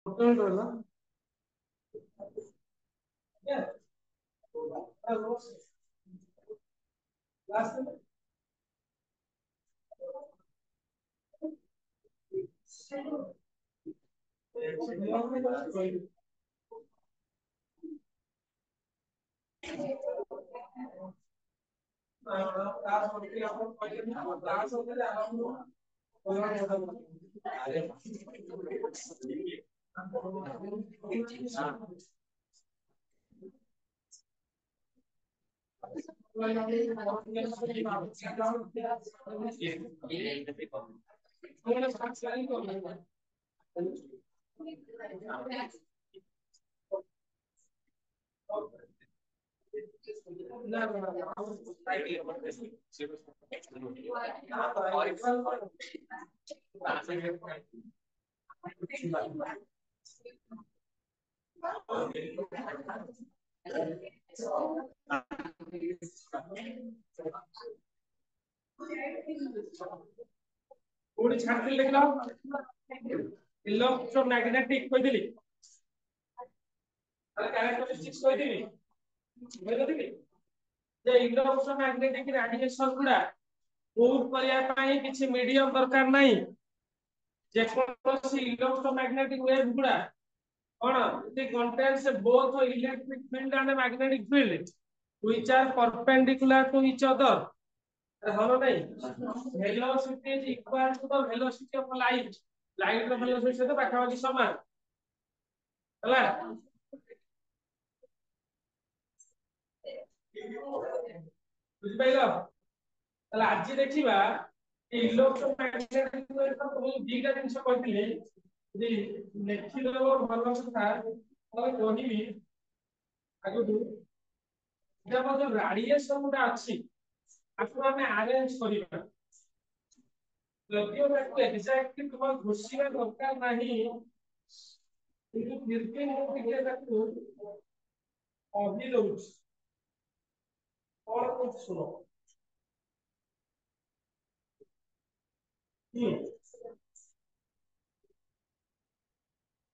Total total. Yeah. Last time. कोड़ी छाड़ती लिख लो electromagnetic कोई दिली अरे कैरेक्टरिस्टिक्स कोई दिली बोल दिली जे इलेक्ट्रोमैग्नेटिक रेडिएशन गुडा मूव करिया पाई किछि मीडियम दरकार नाही जे कोनोसी इलेक्ट्रोमैग्नेटिक वेव गुडा कोन it contains both electric field and magnetic field which are perpendicular to each other हलो नहीं velocity is equal to the velocity of light light ର velocity ସହିତ ପାଖାପାଖି ସମାନ ହେଲା ବୁଝିପାଇଲ ତାହେଲେ ଆଜି ଦେଖିବା ଇଲେକ୍ଟ୍ରୋମେଗ୍ନେଟିକ ୱେଭ ର ଦିଟା ଜିନିଷ କହିଥିଲି ଯଦି ଲେଖିଦେବ ଭଲ କଥା ତାହେଲେ କହିବି ଆଗକୁ ଏଟା ଯୋଉ ରାଡିଏସନ ଗୁଡା ଅଛି ତାକୁ ଆମେ ଆରେଞ୍ଜ କରିବା ଯଦିଓ ତାକୁ ଏକ୍ସାକ୍ଟଲି ତୁମ ଘୋଷିବା ଦରକାର ନାହିଁ କିନ୍ତୁ ଫିର ବି ମୁଁ ଟିକେ ତାକୁ କହି ଦଉଛି କଣ କହୁଛି ଶୁଣ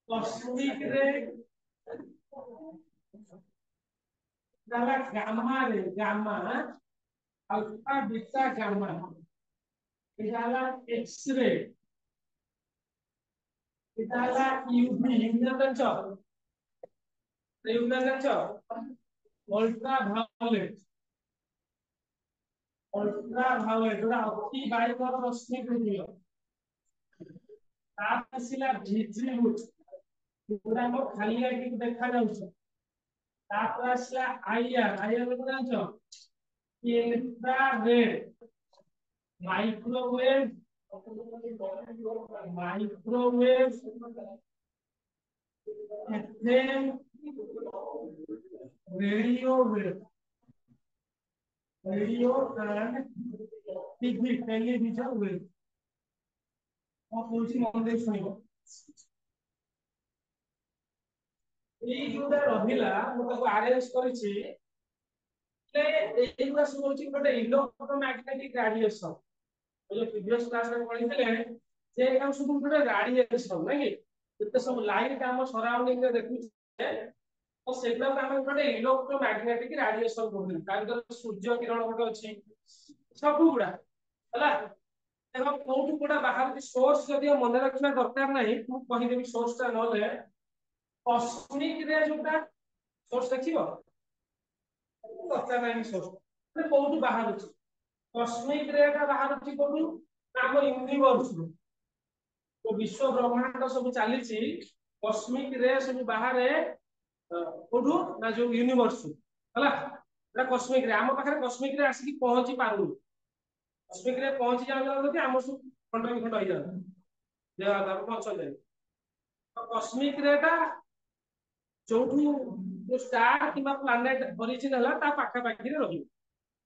कॉस्मिक रे दाला gamma ray gamma alpha beta gamma इदाला एक्स रे इदाला यूवी यूवी अल्ट्रा वायलेट जोड़ा अति बाइकर रश्मि कहलियो तापसिला विजिबल जोड़ा हम खाली आखि देखा जाउछ तापर आसला आईआर को जानछो infrared microwave FM radio and TV television wave और कोची मन दे सुनिबो এই जोटा रहिला मु ताको अरेंज करिछि ले एइबा सब होछि गोटे इलेक्ट्रोमैग्नेटिक रेडिएशन जो प्रीवियस क्लास में पढितले जे काम सब गोटे रेडिएशन नै कि जते सब लाइट हम सराउंडिंग रे देखु तो सेगला हम गोटे इलेक्ट्रोमैग्नेटिक रेडिएशन कहू कारण सूर्य किरण गोटे अछि सब गुडा हला देखो कोठु गुडा बाहर सोर्स जदी मन रखना दरकार नै मु कहि देबी सोर्स ता नले कॉस्मिक रे जोटा सोर्स देखिबो दरकार नै सोर्स कोठु बाहर अछि कॉस्मिक रे का बाहर अछि कोठु हम यूनिवर्स तो विश्व ब्रह्मांड सब चली कॉस्मिक रे सब बाहर कोठु ना जो यूनिवर्स हला एटा कॉस्मिक रे हम पाखरे कॉस्मिक रे आसी पहुंची पारु कॉस्मिक रे पहुंची जाउ जदी हम सब खंड खंड हो जाउ जे आधार पहुंच जाए तो कॉस्मिक रे का जोठू जो स्टार किबा प्लैनेट ओरिजिन हला ता पाखा पाखी रे रही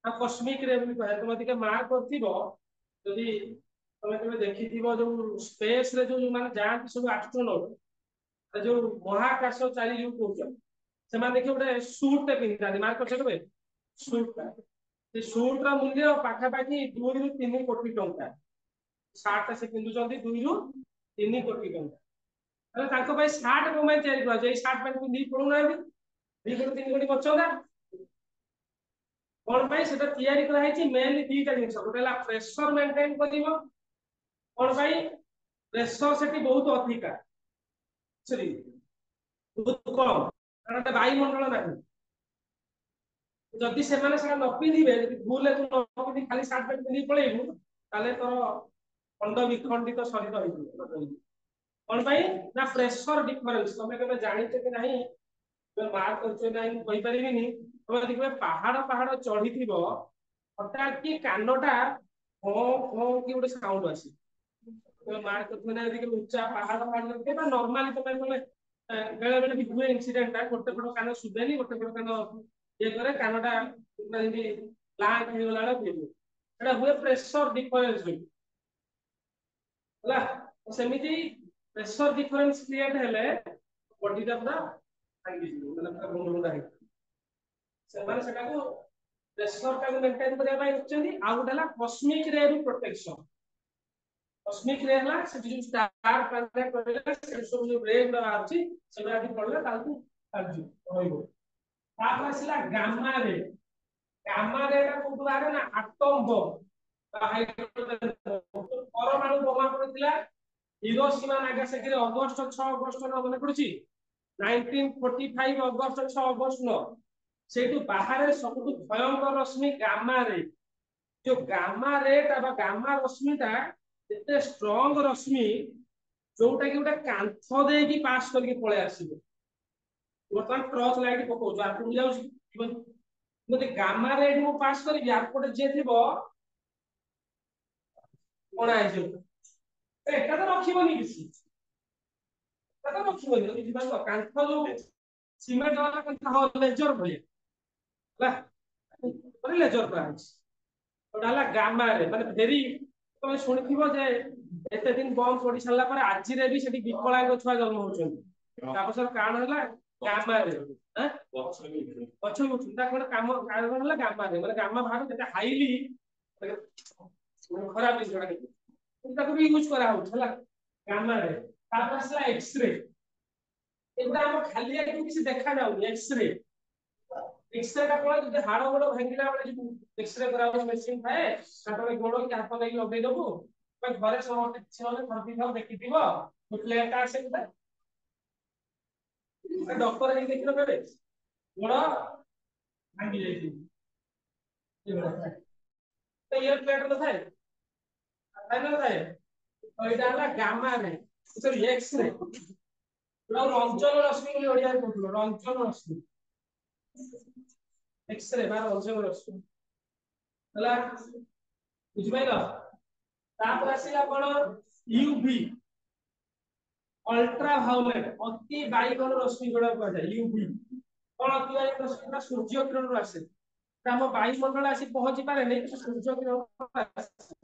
आ कॉस्मिक रे भी कहे तुम दिके मार्क करथिबो यदि तमे तमे देखिथिबो जो स्पेस रे जो माने जान सब एस्ट्रोनॉट जो महाकाश चाली जो कहउछ से माने देखि ओटे सूट ते पिनता मार्क कर सकबे सूट का से सूट रा मूल्य पाखा पाखी 2 रु 3 कोटी टंका सार्ट से पिंदु जंदी 2 रु 3 कोटी टंका अरे ताको भाई 60 को मैं तैयारी करा जे 60 पैंट पिंदी पड़ू ना भी 2 कोटी 3 कोटी बचंदा कोन भाई सेटा तैयारी करा है मेनली दीटा जिंस गोटेला प्रेशर मेंटेन करिवो कोन भाई प्रेशर सेठी बहुत अधिका सरी बहुत कम कारण वायुमंडल नहीं जदि से माने सेटा न पिंदिबे जदि भूले तू न पिंदी खाली 60 पैंट पिंदी पळेइबु ताले तोर खंड विखंडित शरीर होइबो कोन भाई ना प्रेशर डिफरेंस तमे केबे जानिते कि नहीं तो मार्क करछो नहीं कहि परिबिनी तमे देखबे पहाड़ पहाड़ चढ़ी थिबो हठात कि कानटा हो हो कि गोटे साउंड आसी तो मार्क करछो ना देखि ऊंचा पहाड़ पहाड़ के बा नॉर्मली तमे तमे बेले बेले भी हुए इंसिडेंट है गोटे पट कान सुबेनी गोटे पट कान ये करे कानटा पूरा जेंति ब्लैंक हो गला रे एटा हुए प्रेशर डिफरेंस होला सेमिति प्रेशर डिफरेंस क्रिएट हेले बॉडी दा पूरा भांगी जिवो मतलब पूरा गुंड गुंडा हे से माने सेटा को प्रेशर का मेंटेन करिया पाई रखचंदी आ गोटेला कॉस्मिक रे रू प्रोटेक्शन कॉस्मिक रे हला से जो स्टार प्लैनेट करले से सब जो रे गुडा आछि सेटा भी पड़ले ताकू काजू होइबो तापर आसिला गामा रे टा कोठु आरे ना एटम बम परमाणु बोमा पड़ितला हिरोशिमा नागासाकी रे अगस्त 6 अगस्त न मने पड़ुची 1945 अगस्त 6 अगस्त न सेटु बाहर सबुठु भयंकर रश्मि गामा रे जो गामा रे ता गामा रश्मि ता एते स्ट्रांग रश्मि जोटा कि गोटे कांथ दे की पास करके पळे आसीबो वर्तमान टॉर्च लाइट पको जो आपन जाउ मते गामा रे मु पास करी यारपोर्ट जे थिबो कोना आइजो एटा तो रखिबोनी किसी एटा तो रखिबोनी कि जिबा तो कांथ जो सीमेंट वाला कांथ हो लेजर भलिया ला पर लेजर प्राइस ओडाला गामा रे माने भेरी तमे सुनिथिबो जे एते दिन बम पड़ी साला पर आजि रे भी सेठी विकलांग छुआ जन्म होचन तापसर कान होला गामा रे हैं पछ चिंता कोन काम कारण होला गामा रे माने गामा भाग जेटा हाईली खराब दिस जोडा ताको भी यूज करा हो होला गामा रे तापसला एक्स-रे एटा हम खाली आके किसी देखा जाउ एक्स-रे एक्स-रे का कोन जे हाड़ गोड़ भांगिला वाले जो एक्स-रे कराबो मशीन थाए काटले गोड़ के हाथ लगी लगे दबो पर घरे समस्त किछि होले थरपी थाउ देखि दिबो प्लेट कार्ड से डॉक्टर हे देखिलो केबे गोड़ भांगी जाई तो ये प्लेट न थाए फाइनल थाए तो एटा हला gamma ray sorry x-ray Ranjan रश्मि बोली ओडिया रे कहथलो रंजन रश्मि एक्स-रे बार रंजन रश्मि हला बुझि पाइलो तापर आसिला कोन यूवी अल्ट्रा वायलेट अति बाइगण रश्मि जोड़ा कह जाय यूवी कोन अति बाइगण रश्मि सूर्य किरण रो आसे हम वायुमंडल आसी पहुंची पारे नै सूर्य किरण आसे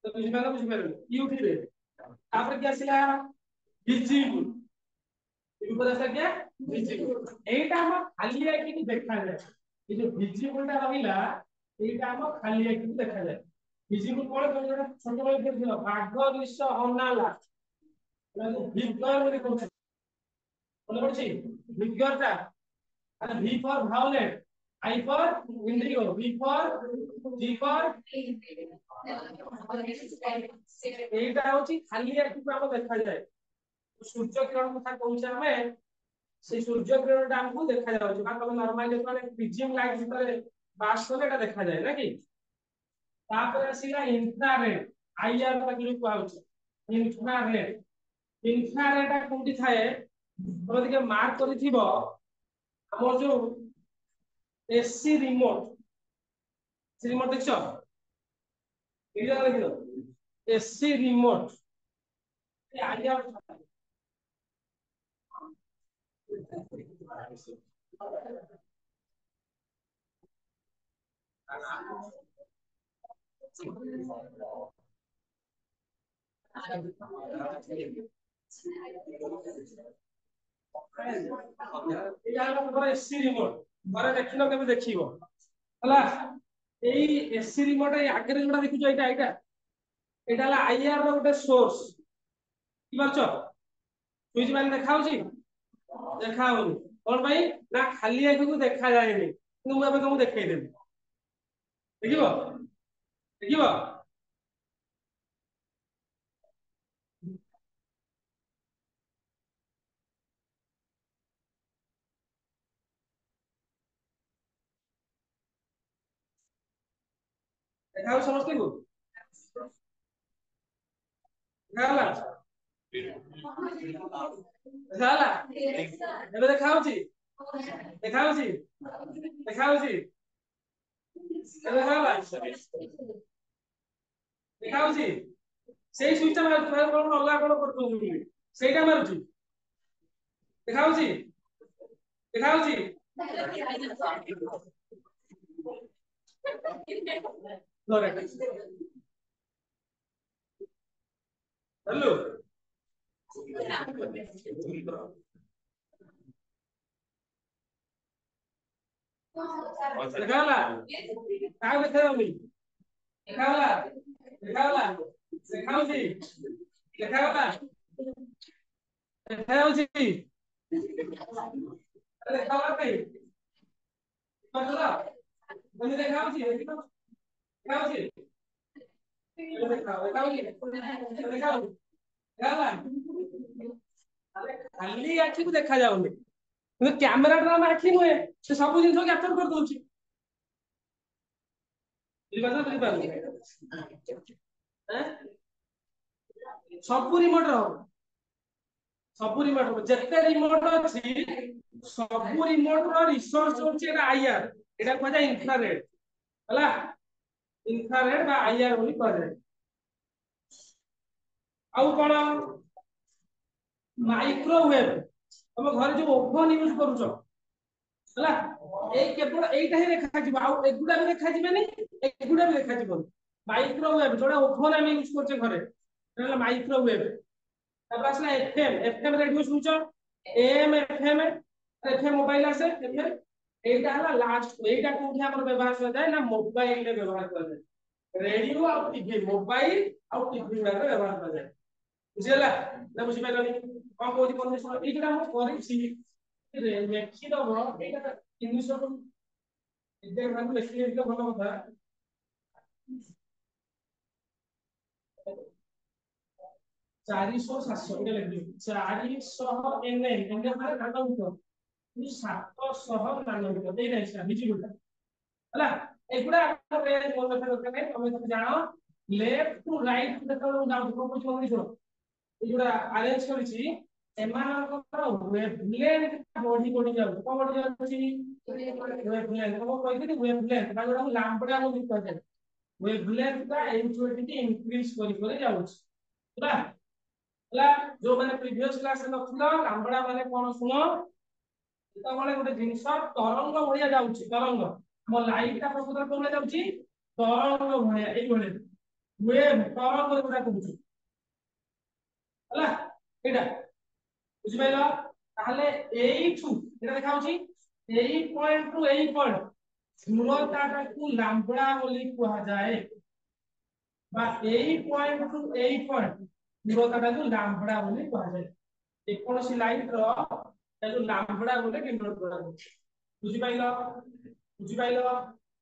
तो बुझि पाइलो यूवी रे तापर के आसिला विजिबल यूवी आसे क्या विजिबल एटा हम खाली आके कि देखा जाय ये जो विजिबल टा रहिला एटा हम खाली आके देखा जाय विजिबल कोन कोन जोटा छोट बड़ देखिलो बाघ निश हनाला विगर बोली कोन बोले पड़छि विगर टा अरे V for violet I for indigo V for G for एटा होछि खाली आके हम देखा जाय सूर्य किरण कथा कहउछे हमें से सूर्य किरण टा हमको देखा जाउछ बा तब नॉर्मल जेतले प्रिज्म लाइट भीतर पास होले एटा देखा जाय ना कि तापर आसीला इंफ्रारेड आईआर तक लिख पाउछ इंफ्रारेड टा कोंटी थाए तमे दिके मार्क करिथिबो हमर जो एसी रिमोट देखछो एरिया देखिलो एसी रिमोट ए आईआर एसी रिमोट घरे देखिलो केबे देखिबो हला एई एसी रिमोट ए आगरे जोडा देखिजो एटा एटा एटा हला आईआर रो गोटे सोर्स କି ମାରୁଛ ସୁଇଚ ମାନେ ଦେଖାଉଛି ଦେଖା ହଉନି କଣ ପାଇଁ ନା ଖାଲି ଆଖିକୁ ଦେଖା ଯାଏନି କିନ୍ତୁ ମୁଁ ଏବେ ତମକୁ ଦେଖେଇଦେବି ଦେଖିବ ଦେଖିବ ଦେଖା ହଉଛି ସମସ୍ତଙ୍କୁ ଦେଖା ହେଲା ଦେଖା ହେଲା ଏବେ ଦେଖା ହଉଛି ଦେଖା ହଉଛି ଦେଖା ହଉଛି ଏବେ ଦେଖା ହେଲା ଦେଖା ହଉଛି ସେଇ ସୁଇଚ ଟା ମାରୁଛି ଭାଇ କଣ ଅଲଗା କଣ କରୁଛନ୍ତି ସେଇଟା ମାରୁଛି ଦେଖା ହଉଛି ଦେଖା ହଉଛି ଧରେ ହ୍ୟାଲୋ ଦେଖା ହେଲା କାହାକୁ ଦେଖା ଯାଉନି ଦେଖା ହେଲା ଦେଖା ହେଲା ଦେଖା ହଉଛି ଦେଖା ଗଲା ଦେଖା ଯାଉଛି ଦେଖା ଗଲା ଭାଇ ଦେଖା ହଉଛି ଦେଖା ହଉଛି ଖାଲି ଆଖିକୁ ଦେଖା ଯାଉନି କିନ୍ତୁ କ୍ୟାମେରାଟା ଆମ ଆଖି ନୁହେଁ ସେ ସବୁ ଜିନିଷ କ୍ୟାପଚର କରିଦଉଛି ସବୁ ରିମୋଟ ସବୁ ରିମୋଟ ଯେତେ ରିମୋଟ ଅଛି ସବୁ ରିମୋଟ ରିସୋର୍ସ ହଉଛି ଏଟା ଆଇଆର ଏଟା କୁହାଯାଏ ଇନଫ୍ରାରେଡ୍ ହେଲା ଇନଫ୍ରାରେଡ୍ ବା ଆଇଆର ବୋଲି କୁହାଯାଏ ଆଉ କଣ ମାଇକ୍ରୋୱେଭ ତମ ଘରେ ଯୋଉ ଓଭନ ୟୁଜ କରୁଛ ହେଲା ଏଇ କେବଳ ଏଇଟା ହିଁ ଦେଖାଯିବ ଆଉ ଏଗୁଡା ବି ଦେଖାଯିବେନି ଏଗୁଡା ବି ଦେଖାଯିବନି ମାଇକ୍ରୋୱେଭ ଯୋଉଟା ଓଭନ ଆମେ ୟୁଜ କରୁଛେ ଘରେ ହେଲା ମାଇକ୍ରୋୱେଭ ତାପରେ ଆସିଲା ଏଫଏମ ଏଫଏମ ରେଡିଓ ଶୁଣୁଛ ଏଏମ ଏଫଏମ ଏଫଏମ ମୋବାଇଲ ଆସେ ଏଫଏମ এইটা ହେଲା ଲାଷ୍ଟ এইটা কোଉଠି ଆମର ବ୍ୟବହାର କରାଯାଏ ନା ମୋବାଇଲ ରେ ବ୍ୟବହାର କରାଯାଏ ରେଡିଓ ଆଉ ଟିଭି ମୋବାଇଲ ଆଉ ଟିଭି ରେ ବ୍ୟବହାର କରାଯାଏ ବୁଝିହେଲା ନା ବୁଝିପାରିଲନି କଣ କହୁଛି ବନ୍ଧୁ ଶୁଣ ଏଇଟା ମୁଁ କରିଛି ଲେଖିଦବ ଏଇଟା ଇଂଲିଶ ଏକ୍ସାମ ଲେଖିଦେଇଥିଲେ ଭଲ କଥା 400 700 ଏଇଟା ଲେଖିଦିଅ 400 ଏନଏମ ମାନେ ନାନୋମିଟର 700 ନାନୋମିଟର ଏଇଟା ହିସାବ ବୁଝିଲ ହେଲା ଏଗୁଡା ମନେ ରଖିବା ଦରକାର ନାହିଁ ତମେ ଯଦି ଜାଣ ଲେଫ୍ଟ ଟୁ ରାଇଟ ଯେତେବେଳେ ଯାଉଛି କଣ କହୁଛି ମନେ ଶୁଣ ଏଗୁଡା ଆରେଞ୍ଜ କରିଛି ଏମାନଙ୍କର ୱେଭଲେନ୍ଥ ବଢି ବଢି ଯାଉଛି କଣ ବଢି ଯାଉଛି ୱେଭଲେନ୍ଥ କଣ କହିଥିଲି ୱେଭଲେନ୍ଥ ବା ଯୋଉଟା ଲାମ୍ବଡା ବୋଲି କୁହାଯାଏ ୱେଭଲେନ୍ଥ ଟା ଏଇଠୁ ଏଠିକି ଇନକ୍ରିଜ କରି କରି ଯାଉଛି ହେଲା ହେଲା ଯୋଉମାନେ ପ୍ରିଭିୟସ କ୍ଲାସରେ ନଥିଲ ଲାମ୍ବଡା ମାନେ କଣ ଶୁଣ ଯେତେବେଳେ ଗୋଟେ ଜିନିଷ ତରଙ୍ଗ ଭଳିଆ ଯାଉଛି ତରଙ୍ଗ ମୋ ଲାଇଟ ଟା ପ୍ରକୃତରେ କୋଉ ଭଳିଆ ଯାଉଛି ତରଙ୍ଗ ଭଳିଆ ଏଇଭଳିଆ ୱେଭ ତରଙ୍ଗ ଯୋଉଟା କହୁଛୁ ହେଲା ଏଇଟା ବୁଝିପାରିଲ ତାହେଲେ ଏଇଠୁ ଏଇଟା ଦେଖା ହଉଛି ଏଇ ପଏଣ୍ଟ ରୁ ଏଇ ପଏଣ୍ଟ ଦୂରତାଟାକୁ ଲାମ୍ବଡା ବୋଲି କୁହାଯାଏ বা এই পয়েন্ট টু এই পয়েন্ট দূরতাটাକୁ ଲାମ୍ବଡା ବୋଲି କୁହାଯାଏ ଯେକୌଣସି ଲାଇଟ ର ତାକୁ ଲାମ୍ବଡା ବୋଲି ଡିନୋଟ କରାଯାଉଛି ବୁଝିପାରିଲ ବୁଝିପାରିଲ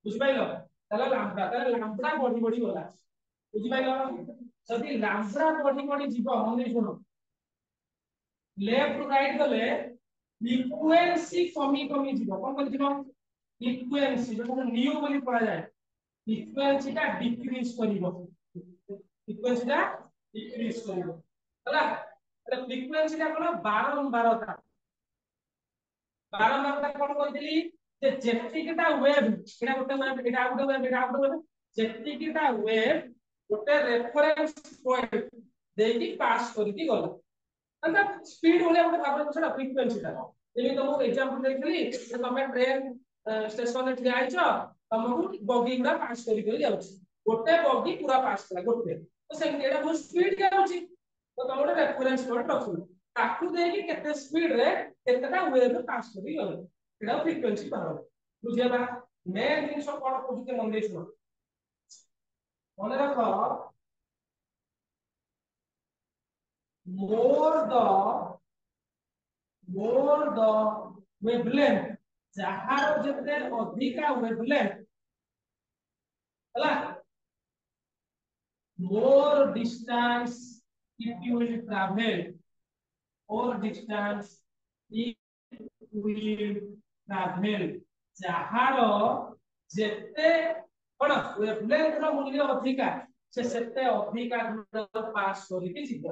ବୁଝିପାରିଲ ତାହେଲେ ଲାମ୍ବଡା ବଢି ବଢି ଗଲା ବୁଝିପାରିଲ ଯଦି ଲାମ୍ବଡା ବଢି ବଢି ଯିବ ମନେ ଶୁଣ ଲେଫ୍ଟ ଟୁ ରାଇଟ ଗଲେ ଫ୍ରିକ୍ୱେନ୍ସି କମି କମି ଯିବ କଣ କମି ଯିବ ଫ୍ରିକ୍ୱେନ୍ସି ଯୋଉଟାକୁ ନ୍ୟୁ ବୋଲି କୁହାଯାଏ ଫ୍ରିକ୍ୱେନ୍ସି ଟା ଡିକ୍ରିଜ କରିବ ଫ୍ରିକ୍ୱେନ୍ସି ଟା ଡିକ୍ରିଜ କରିବ ହେଲା એટલે ଫ୍ରିକ୍ୱେନ୍ସି ଟା କଣ ବାରମ୍ବାରତା ବାରମ୍ବାରତା କଣ କହିଥିଲି ଯେ ଯେତିକିଟା ୱେଭ ଏଟା ଗୋଟେ ୱେଭ ଏଟା ଆଉ ଗୋଟେ ୱେଭ ଏଟା ଆଉ ଗୋଟେ ୱେଭ ଯେତିକିଟା ୱେଭ ଗୋଟେ ରେଫରେନ୍ସ ପଏଣ୍ଟ ଦେଇକି ପାସ୍ କରିକି ଗଲା అంటే ସ୍ପିଡ ଭଳିଆ ଗୋଟେ ଭାବରେ ସେଟା ଫ୍ରିକ୍ୱେନ୍ସି ଟା ଯେମିତି ତମକୁ ଏକ୍ସାମ୍ପଲ ଦେଇଥିଲି ଯେ ତମେ ଟ୍ରେନ ଷ୍ଟେସନରେ ଠିଆ ହେଇଛ ତମକୁ ବଗି ଗୁଡା ପାସ୍ କରି କରି ଯାଉଛି ଗୋଟେ ବଗି ପୁରା ପାସ୍ କଲା ଗୋଟେ ତ ସେମିତି ଏଟା ବହୁତ ସ୍ପିଡ ଯାଉଛି ତ ତମେ ଗୋଟେ ରେଫରେନ୍ସ ପଏଣ୍ଟ ରଖିବ ତାକୁ ଦେଇକି କେତେ ସ୍ପିଡ ରେ କେତେଟା ୱେଭ ପାସ୍ କରି ଗଲେ ଏଟା ଫ୍ରିକ୍ୱେନ୍ସି କୁହାଯାଏ ବୁଝିହେଲା ମେନ୍ ଜିନିଷ କଣ କହୁଛି ମନେ ଦେଇ ଶୁଣ ମନେ ରଖ more the wavelength ଯାହାର ଯେତେ ଅଧିକା wavelength ହେଲା more distance it will travel more distance it will travel ଯାହାର ଯେତେ କଣ wavelength ର ମୂଲ୍ୟ ଅଧିକା से सेते अधिका दूर पास करके ଯିବ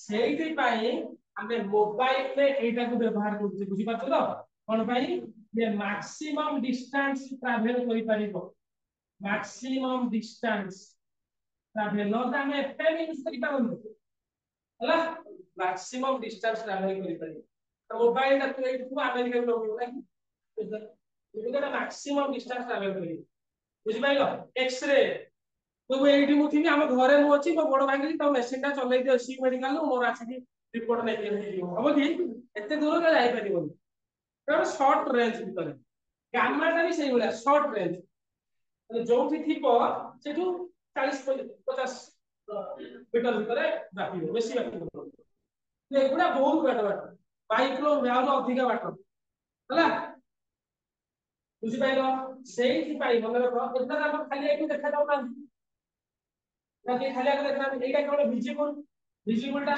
ସେଇଥି ପାଇଁ ଆମେ ମୋବାଇଲ ରେ ଏଇଟା କୁ ବ୍ୟବହାର କରୁଛୁ ବୁଝି ପାରୁଛ ତ कोन ପାଇଁ ଯେ मैक्सिमम डिस्टेंस ट्रैवल करि परिबो मैक्सिमम डिस्टेंस ट्रैवल न त ଆମେ एफएम यूज करि पाबो ହେଲା मैक्सिमम डिस्टेंस ट्रैवल करि परिबो तो मोबाइल ता तू एइठू अमेरिका लोग ना एटा मैक्सिमम डिस्टेंस ट्रैवल करि बुझि पाइलो एक्स-रे तो एठी मु थिनी हम घरे मु अछि बड़ भाई तो मशीन ता चलै दे सी मेडिकल मोर आछि रिपोर्ट नै के हम कि एते दूर का जाई परिबो तो शॉर्ट रेंज भीतर गामा ता भी सही होला शॉर्ट रेंज जोठी थिपो सेठू 40 50 मीटर भीतर बाकी बेसी बाकी एगुडा बहुत बाट बाइक रो व्याव अधिक बाट होला बुझि पाइलो सेही पाई मन रख एटा हम खाली एठू देखा जाउ ना ताकि खाली आके देखना एटा केवल विजिबल टा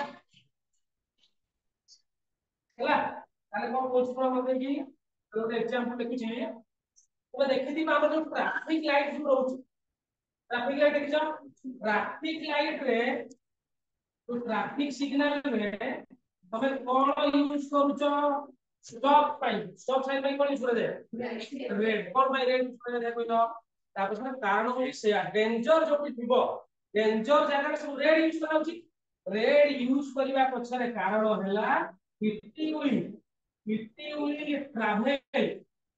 ହେଲା ताले कोन कोर्स पर मते कि ଗୋଟେ एग्जांपल लिखि छी तो देखि हम जो ट्रैफिक लाइट जो रहउछ ट्रैफिक लाइट देखि ट्रैफिक लाइट रे तो ट्रैफिक सिग्नल रे तमे कोन यूज करूछ स्टॉप साइन पाई कोन यूज करे रेड कोन बाय रेड यूज करे दे कोइनो तापर कारण हो से डेंजर जो भी थिबो डेंजर जगह सब रेड यूज करा उचित रेड यूज करबा पछरे कारण हैला it will travel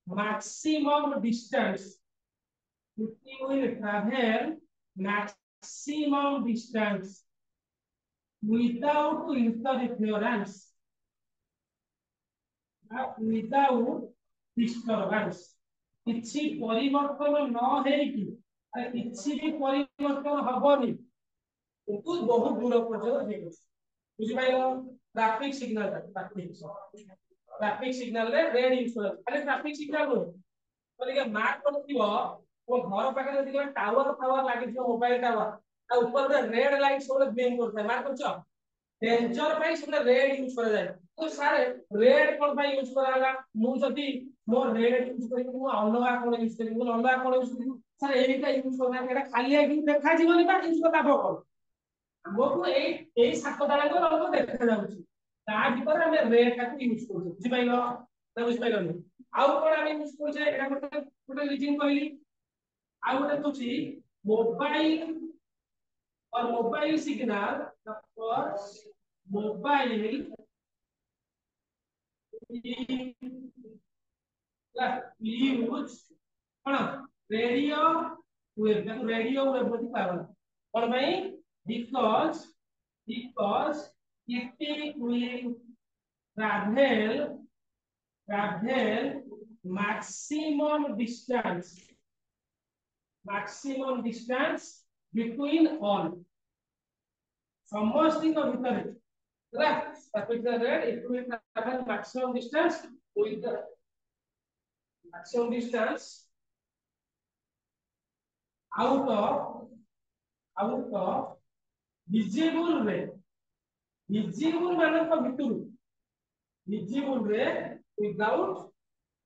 maximum distance it will travel maximum distance without interference without disturbance किछि परिवर्तन न हेकि किछि भी परिवर्तन हबनी तो बहुत दूर पर्यंत हेगो बुझि पाइलो ट्रैफिक सिग्नल रे रेड यूज कर खाली ट्रैफिक सिग्नल रो तो के मार्क कर दियो वो घर पाखे जदि के टावर लागि दियो मोबाइल टावर आ ऊपर रे रेड लाइट सब ब्लिंक करता है मार्क करछो डेंजर पाई सब रेड यूज कर जाय तो सारे रेड कोन पाई यूज कराला मु जदि मो रेड यूज करी मु अलगा कोन यूज करी मु अलगा कोन यूज करी सर एटा यूज करना एटा खाली आकि देखा जीवनी बा यूज करता भको हमको ए सात दाना को हमको देखा जाउची ता भीतर हम रेड का यूज करू बुझि पाइलो ना बुझि पाइलो नहीं आउ कोन हम यूज करू जे एटा गोटे रीजन कहली आउ गोटे तुची मोबाइल और मोबाइल सिग्नल और मोबाइल यूज कोन रेडियो वेव बोली पावन कोन भाई because it will travel maximum distance between all समस्ती को भीतर right capital red it will travel maximum distance with the maximum distance out of visible ray visible माने को भितरु visible ray without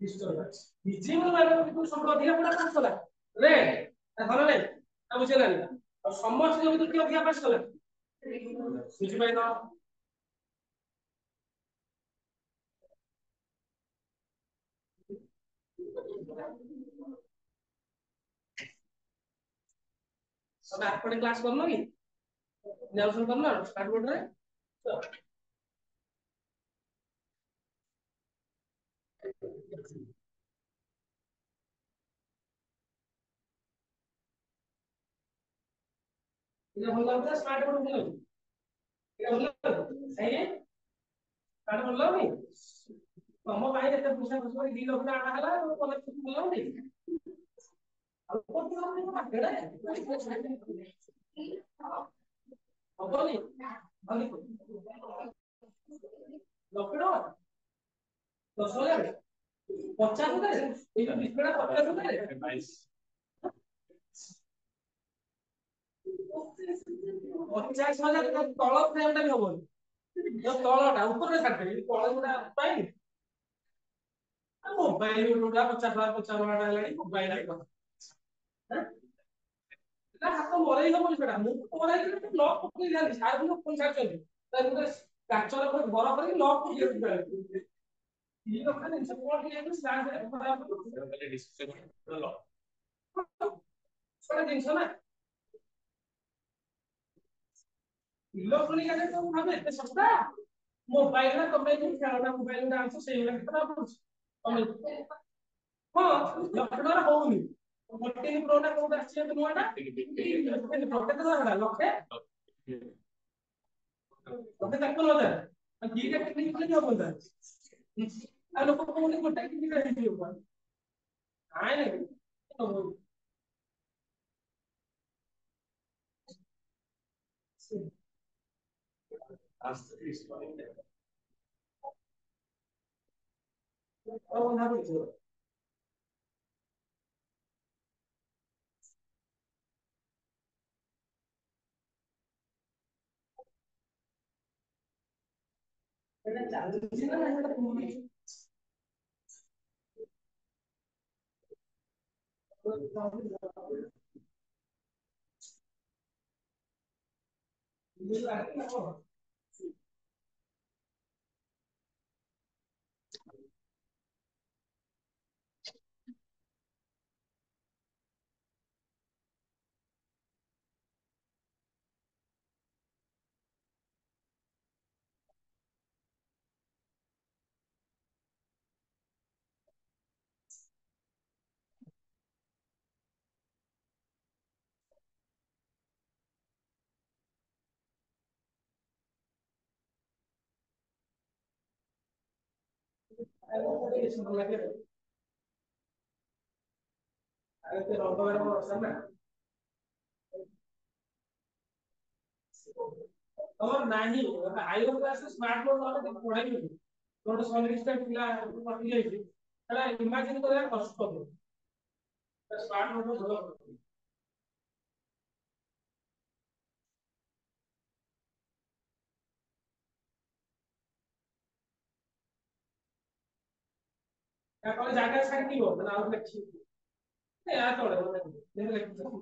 disturbance visible माने को भितरु सब अधिक पड़ा पास कला रे धर ले अब बुझला और समस्त के भितरु के अधिक पास कला बुझि पाइ ना सब आपने क्लास करनो की नेल्सन करनो स्टार्ट बोर्ड रे इधर बोल रहा स्टार्ट बोर्ड बोलो इधर बोलो सही है स्टार्ट बोल लो नहीं तम भाई एते पुसा पुसा 2 लोग आना हला तो कॉलेज छुट्टी बोलो नहीं अब कोन को मार्केट है अब नहीं ଲକ୍ଷେ ଟଙ୍କା 10,000 50,000 ଏଇ ଯୋଉ ଡିସପ୍ଲେ ଟା 50,000 50,000 ତଳ ଫ୍ରେମ୍ ଟା ବି ହବନି ଯୋଉ ତଳଟା ଉପରେ ଛାଡିଦେବି ତଳ ଗୁଡା ପାଇଁ ମୋବାଇଲ ଗୁଡା 50,000 ହେଲାଣି ମୋବାଇଲ ହାତ ମରେଇ ହବନି ସେଟା ମୁଁ ମରେଇ ଲକ୍ ପକେଇ ଯାନ୍ତି ସାର୍ ବି ପୁଣି ଛାଡୁଛନ୍ତି ତା ଭିତରେ କାଚର ଉପରେ ଘର କରିକି ଲକ୍ ପକେଇ ଦିଅନ୍ତି ଇଏ କଥା ଜିନିଷ କଣ ଟିକେ ସାର୍ ଖରାପ ସେଟା ଜିନିଷ ନା ଇଲେକ୍ଟ୍ରୋନିକ ଆଇଟମ ତ ମୁଁ ଭାବେ ଏତେ ଶସ୍ତା ମୋବାଇଲ ନା ତମେ ଯୋଉ ଖେଳନା ମୋବାଇଲ ଗୁଡା ଆଣୁଛ ସେଇଗୁଡା କେତେ ଟଙ୍କା ପଡୁଛି ତମେ ହଁ ଲକ୍ଷେ ଟଙ୍କା ହଉନି 14 ପ୍ରୋ ଟା କୋଉଟା ଆସିଛି ଏବେ ନୂଆଟା କେତେ ଟଙ୍କା ଲକ୍ଷେ ଲକ୍ଷେ 53,000 ଦିଟା କିଣିକି ହବନ୍ତା ଆଉ ଲୋକ କହୁନି ଗୋଟେ କିଣିକି ହେଇଯିବ ନାଇଁ ନାଇଁ ଏଟା ଚାଲୁଛି ନା ଏଟା ପୁଣି ରଙ୍ଗର ବର୍ଷା ନା ତମର ନାହିଁ ଆଇଓ କ୍ଲାସ ସ୍ମାର୍ଟ ବୋର୍ଡ ନହେଲେ ପଢାଇବି ଗୋଟେ ସଲିଡ ପିଲା କଟି ଯାଇଛି ହେଲା ଇମାଜିନ କରିବା କଷ୍ଟ ସ୍ମାର୍ଟ ବୋର୍ଡ ଭଲ ତାପରେ ଜାଗା ଛାଡିଥିବ ମାନେ ଆଉ ଲେଖିବ ଏହା ତଳେ ଲେଖିଛ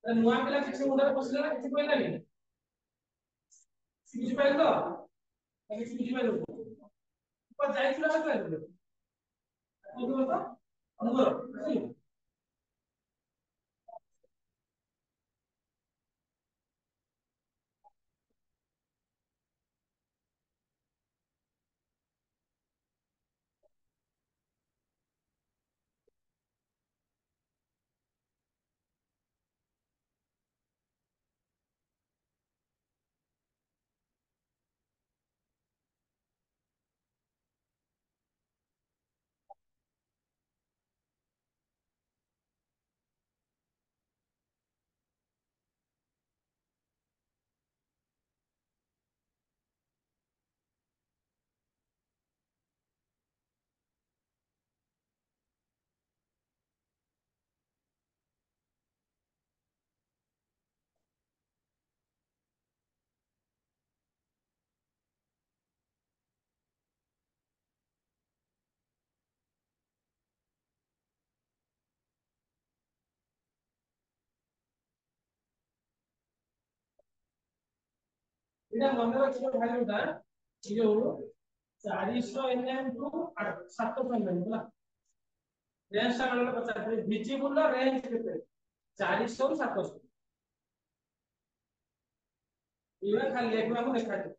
ନୂଆ ପିଲା କିଛି ମୁଣ୍ଡରେ ପଶିଲା ନା କିଛି କହିଲାନି ବୁଝିପାରିଲ କିଛି ବୁଝିପାରିଲ ଯାଇଥିଲା ଅନୁଗୁଳ ଏଇଟା ମନେ ରଖିବ ଭାଲ୍ୟୁଟା ଏ ଯୋଉ 400 mm ରୁ 700 mm ହେଲା ରେଞ୍ଜ ଟା ବେଳେ ପଚାରିବେ ଭିଜିବୁଲ ର ରେଞ୍ଜ କେତେ 400 ରୁ 700 ଏଇଟା ଖାଲି ଏଗୁଡାକୁ ଦେଖାଯିବ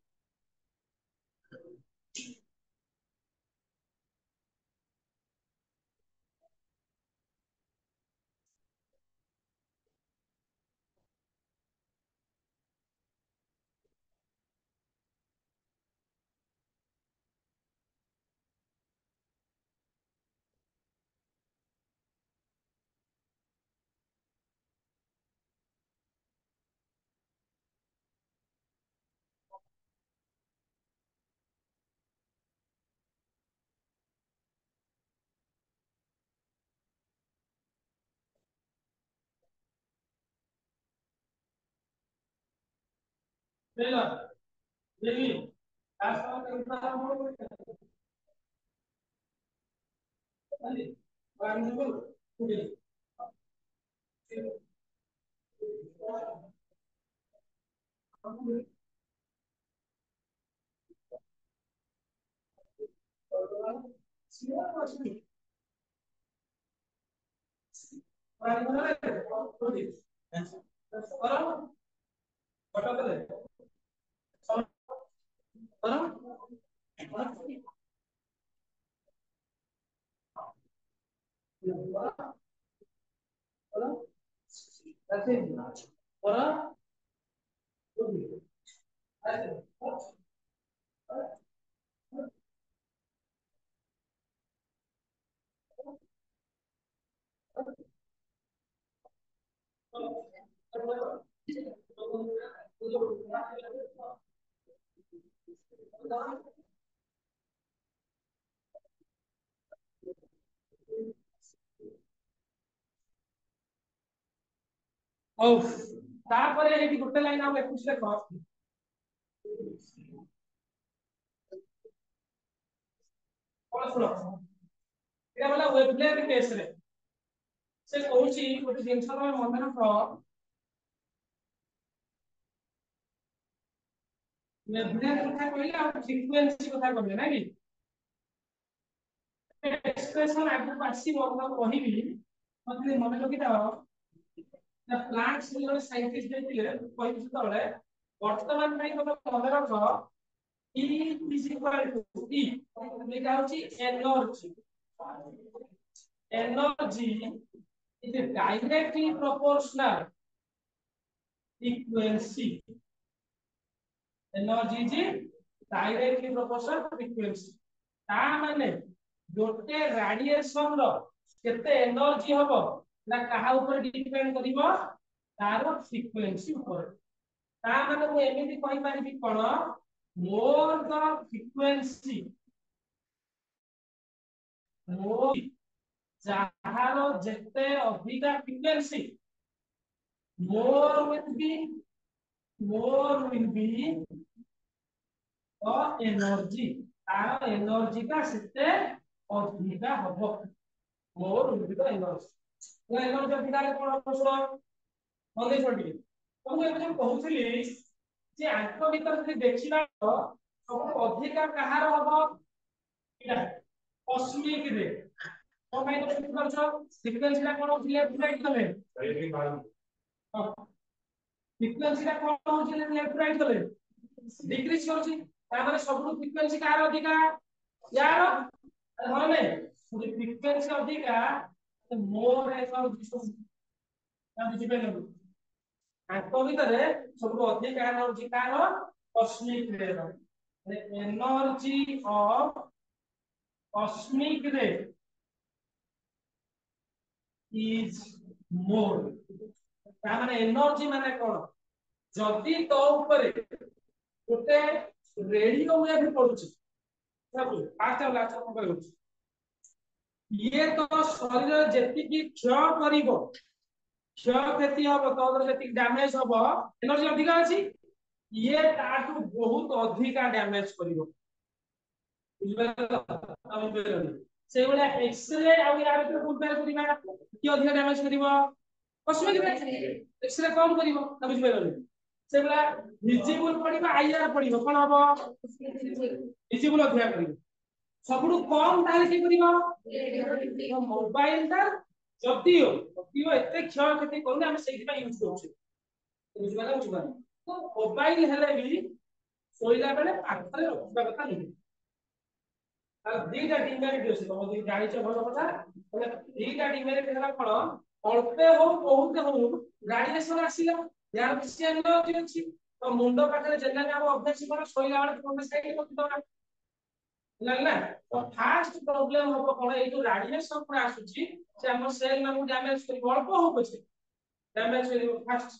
Bella, Lily, that's all the ହଉ ତାପରେ ଏଇଠି ଗୋଟେ ଲାଇନ ଆଉ 21 ଲେଖ କଣ ଶୁଣ ଏଟା ହେଲା ୱେଭଲେନ୍ଥ କେସରେ ସେ କହୁଛି ଗୋଟେ ଜିନିଷ ତମେ ମନେ ରଖ ୱେଭଲେନ୍ଥ କଥା କହିଲେ ଆଉ ଫ୍ରିକ୍ୱେନ୍ସି କଥା କହିଲେ ନାଇଁ କି ଏକ୍ସପ୍ରେସନ ଆଗକୁ ଆସିବ ମୁଁ କହିବି ମତେ ମନେ ରଖିଥାଅ ପ୍ଲାଣ୍ଟ ଜଣେ ସାଇଣ୍ଟିଷ୍ଟ ଦେଇଥିଲେ କହିବି ସେତେବେଳେ ବର୍ତ୍ତମାନ ପାଇଁ ତମେ ମନେ ରଖ E is equal to E ଏଇଟା ହଉଛି energy is directly proportional frequency energy is directly proportional frequency ତା ମାନେ ଗୋଟେ ରାଡିଏସନ ର କେତେ ଏନର୍ଜି ହବ ନା କାହା ଉପରେ ଡିପେଣ୍ଡ କରିବ ତାର ଫ୍ରିକ୍ୱେନ୍ସି ଉପରେ ତା ମାନେ ମୁଁ ଏମିତି କହିପାରିବି କଣ more the frequency more ଯାହାର ଯେତେ ଅଧିକା frequency more will be the energy तार एनर्जी का सेते अधिका हबो more will be the energy तो एनर्जी अधिका कोन प्रश्न मने छोटी तो मैं एबे कहउछली जे आंक भीतर जे देखिबा सब अधिका कहार हबो इटा कॉस्मिक रे तो भाई तो ठीक करछ सीक्वेंस ला कोन होथिले राइट तमे फ्रीक्वेंसी ला कोन होथिले लेफ्ट राइट तमे डिक्रीज करछि ता माने सबु फ्रीक्वेंसी कार अधिका यार माने फ्रीक्वेंसी अधिका मोर एनर्जी ना बुझिबे न आंक भीतर सब अधिका एनर्जी कार कॉस्मिक रे energy of cosmic ray is more ता माने एनर्जी माने कोन जदी तो ऊपर गोटे रेडियो वेव पडुची सब फास्ट और लास्ट को कहउची ये तो शरीर जेति की क्षय करिवो क्षय क्षति हबो तो जेति डैमेज हबो एनर्जी अधिका अछि ये ताटू बहुत अधिका डैमेज करिवो से वाला एक्सरे आ यार तो कंपेयर करिबा कि अधिक डैमेज करिवो कॉस्मिक रे एक्सरे कम करिवो ना बुझ पाइलो से वाला विजिबल पडिबा आईआर पडिबो कोन हबो विजिबल अधिक करिवो सबुठु कम ताले कि करिवो मोबाइल ता जदियो एते क्षय क्षति कोन हम सेहि पा यूज करछु बुझ पाइलो तो मोबाइल हेले भी सोइला बेले पाखरे रखबा कथा नहीं दीटा डिमेरिट अछि तम दी गाड़ी छ भलो कथा बोले दीटा डिमेरिट हला कोन अल्पे हो बहुत हो रेडिएशन आसीला यार किसी एनर्जी अछि तो मुंडो पाखरे जेना हम अभ्यास कर सोइला वाला कोन साइड को तो लागला तो फास्ट प्रॉब्लम हो कोन ए जो रेडिएशन पर आसुची से हम सेल ना डैमेज करी अल्प हो पछे डैमेज करी फास्ट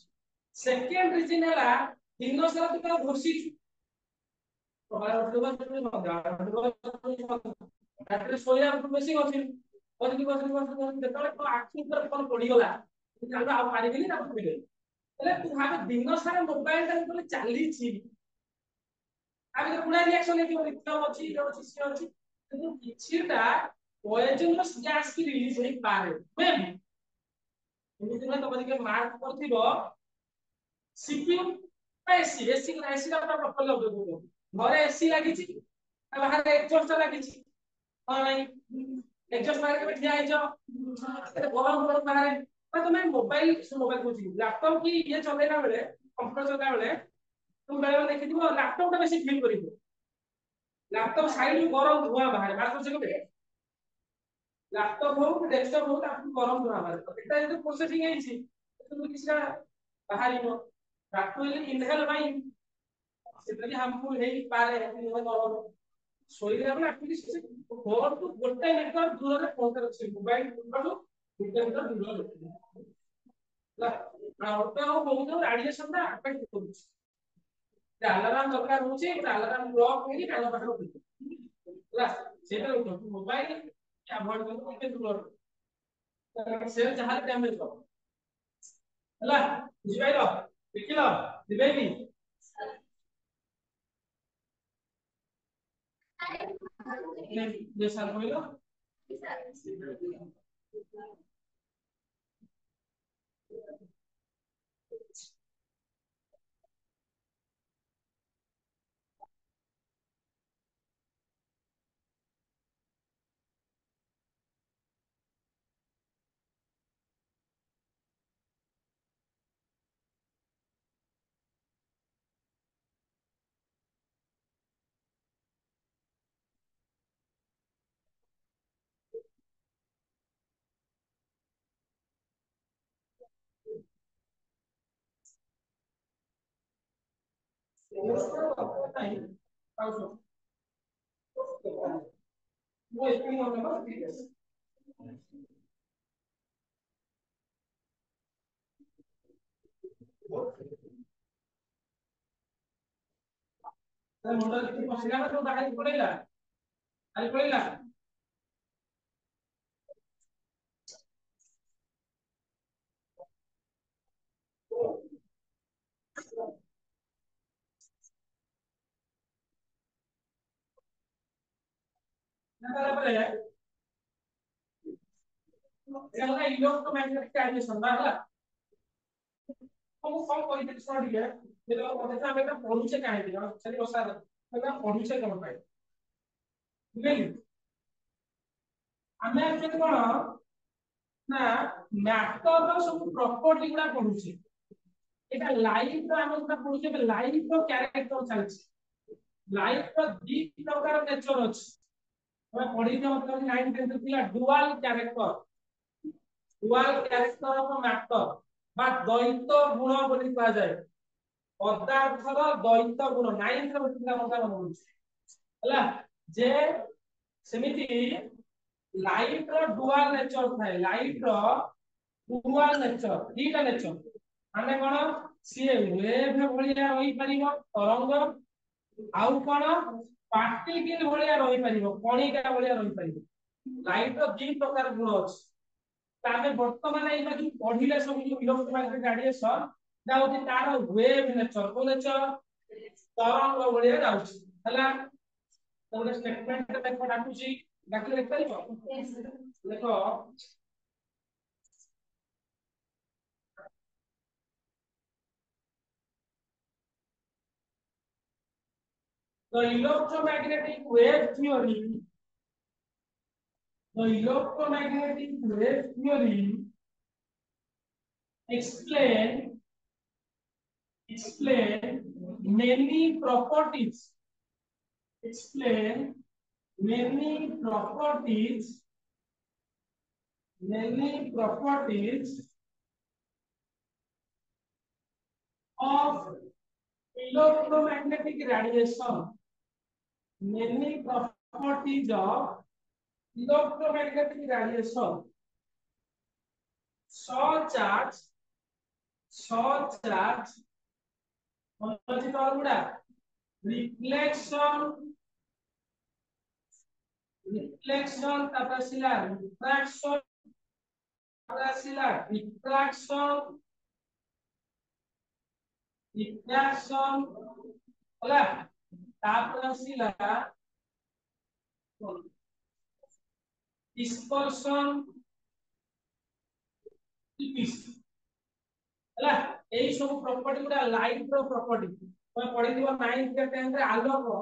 सेकंड रीजन हला दिन सारा तो घोसी ରାତିରେ ଶୋଇବାକୁ ବେଶୀ ଗଛିଲି ବସିକି ଯେତେବେଳେ ଆଖି ଉପରେ କଣ ପଡିଗଲା ଆଉ ପାରିବିନି ତାକୁ ଶୋଇଲେ ହେଲେ ତୁ ଭାବେ ଦିନ ସାରା ମୋବାଇଲ ଟା ଯେତେବେଳେ ଚାଲିଛି ଆମେ ତ ପୁରା ରିଆକ୍ସନ ହେଇଯିବ ଲିଥିୟମ ଅଛି ଇଏ ଅଛି ସିଏ ଅଛି କିନ୍ତୁ କିଛିଟା ପଏଜନସ୍ ଗ୍ୟାସ୍ କି ରିଲିଜ ହେଇପାରେ ନୁହେଁ ଏମିତି ନୁହେଁ ତମେ ଯଦି ମାର୍କ କରିଥିବ ସିପିୟୁ ଏସି ଏସି ଏସି ଟା ପୁରା ପ୍ରପର ଲଗେଇବ ଘରେ ଏସି ଲାଗିଛି ବାହାରେ ଏକ୍ସଷ୍ଟ ଲାଗିଛି ହଁ ନାଇଁ ଏକ୍ସଷ୍ଟ ବାହାରେ କେବେ ଠିଆ ହେଇଛ ଗରମ ଗରମ ବାହାରେ ତମେ ମୋବାଇଲ କହୁଛି ଲାପଟପ କି ଇଏ ଚଲେଇଲା ବେଳେ କମ୍ପ୍ୟୁଟର ଚଲେଇଲା ବେଳେ तुम बेले बेले देखिथिबो लैपटॉप टा बेसी फील करिवो लैपटॉप साइड गरम धुआं बाहर बाहर करछ केबे लैपटॉप हो कि डेस्कटॉप हो ताकू गरम धुआं बाहर तो एटा जे प्रोसेसिंग हेछि तो किछटा बाहरिबो एक्चुअली इनहेल बाय सेटली हमको हेइ पारे गरम सोइले हम एक्चुअली फोन टू गोटे नेटवर्क दूर रे पहुंचर अछि मोबाइल टू गोटे मीटर दूर रे ला आउट हो बहुत रेडिएशन टा अफेक्ट करूछ अलार्म दरकार होची अलार्म ब्लॉक होई कान पाखर होई ହେଲା ସେଟା ମୋବାଇଲ ଆଭଏड करके ଟିକେ ଦୂର ସେ ଯାହା ଡ୍ୟାମେଜ ହବ ହେଲା ବୁଝିପାଇଲ ଦେଖିଲ ଦିବେନି ଯେ ସାର୍ କହିଲ नहीं पाउसो वो इसमें होने का ठीक है तो मुंडा की पसीना तो बाहर पड़ेगा आई पड़ेगा ना बराबर है ଏଟା ଇଲେକ୍ଟ୍ରୋମ୍ୟାଗ୍ନେଟିକ୍ ରାଡିଏସନ ବାହାରିଲା ମୁଁ କଣ କହିଥିଲି ଶୁଣ ଟିକେ ଯେତେବେଳେ ପଢୁଛେ ଆମେ ଏଟା ପଢୁଛେ କାହିଁକି ସେଠି ବସା ଏଟା ପଢୁଛେ କଣ ପାଇଁ ବୁଝିଲି ଆମେ ଆକ୍ଚୁଆଲି କଣ ନା ମ୍ୟାଟରର ସବୁ ପ୍ରପର୍ଟି ଗୁଡା ପଢୁଛେ এটা লাইফ ର ଆମେ ଯୋଉଟା ପଢୁଛେ ଏବେ ଲାଇଫ ର କ୍ୟାରେକ୍ଟର ଚାଲିଛି ଲାଇଫ ର ଦି ପ୍ରକାର ନେଚର ଅଛି ଆମେ ପଢିଛେ ମତେ 9 10 ଥିଲା ଡୁଆଲ କ୍ୟାରେକ୍ଟର ଅଫ ମ୍ୟାଟର বা দ্বৈত গুণ ବୋଲି କୁହାଯାଏ ପଦାର୍ଥର ଦ୍ବୈତ ଗୁଣ 9th ରେ ଥିଲା ମତେ ମନେ ପଡୁଛି ହେଲା ଯେ ସେମିତି ଲାଇଫ ର ଡୁଆଲ ନେଚର ଥାଏ ଲାଇଫ ର ଡୁଆଲ ନେଚର ଦିଟା ନେଚର ମାନେ କଣ ସିଏ ୱେଭ ଭଳିଆ ରହିପାରିବ ତରଙ୍ଗ ଆଉ କଣ ପାର୍ଟିକଲ ଭଳିଆ ରହିପାରିବ କଣିକା ଭଳିଆ ରହିପାରିବ ଲାଇଟ ର ଦି ପ୍ରକାର ଗୁଣ ଅଛି ଆମେ ବର୍ତ୍ତମାନ ଏଇଟା ଯୋଉ ପଢିଲେ ସବୁ ଯୋଉ ଇଲେକ୍ଟ୍ରୋମ୍ୟାଗ୍ନେଟିକ୍ ରାଡିଏସନ ଯାଉଛି ତାର ୱେଭ ନେଚର କୋ ନେଚର ତରଙ୍ଗ ଭଳିଆ ଯାଉଛି ହେଲା ତ ଗୋଟେ ଷ୍ଟେଟମେଣ୍ଟ ଦେଖ ଡାକୁଛି ଡାକିଲେ ଦେଖିପାରିବ ଦେଖ the electromagnetic wave theory the electromagnetic wave theory explain many properties explain many properties of electromagnetic radiation many properties of electromagnetic radiation such as reflection তারপর আসিলা refraction তারপর আসিলা refraction ରିଫ୍ରାକ୍ସନ ହେଲା ତାପରେ ଆସିଲା डिस्पर्सन ହେଲା ଏଇ ସବୁ ପ୍ରॉपर्टी ଗୁଡା ଲାଇଟ ର ପ୍ରॉपर्टी ତମେ ପଢିଥିବ 9th 10th ରେ ଆଲୋକ